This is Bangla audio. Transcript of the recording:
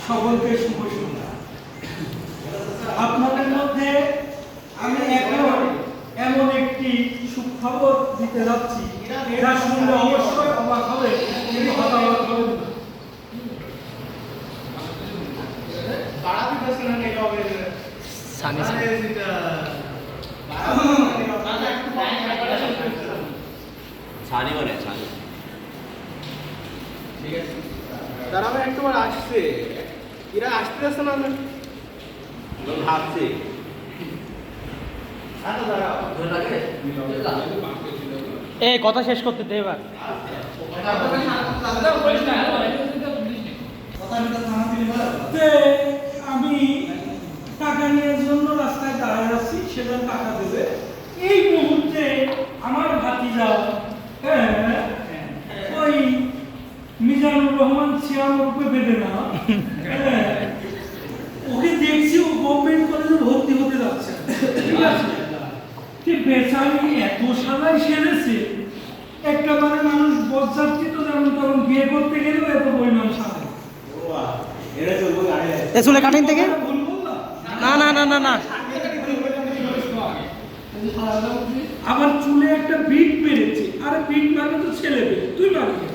সকলকে শুভ সন্ধ্যা। আপনাদের মধ্যে আমি এখন এমন একটি সুখবর দিতে যাচ্ছি যা শুনলে অবশ্যই অবাক হবে, কিন্তু হতাশ হবে না। তারা একবার আসছে, এরা আসতে আসছে না ভাবছে। এই কথা শেষ করতে দে এবার। আমি টাকা নেওয়ার জন্য রাস্তায় দাঁড়িয়ে আছি, সেটা টাকা দেবে এই মুহূর্তে আমার ভাতিজা ওই মিজানুর রহমান সিয়াম রূপে বেঁধে না, ওকে দেখছি ও গভর্নমেন্ট কলেজে ভর্তি হতে যাচ্ছে। ঠিক আছে, বেচারি এত সাদাই সেরেছে, একটা মানে মানুষ বজ্জাতি তো যেমন তখন বিয়ে করতে গেলেও এত পরিমাণ সাদা। চুলে কাটিং থেকে না না না না না, আবার চুলে একটা বিট মেরেছে। আরে বিট মানে তো ছেলে পেলে, তুই পারবি।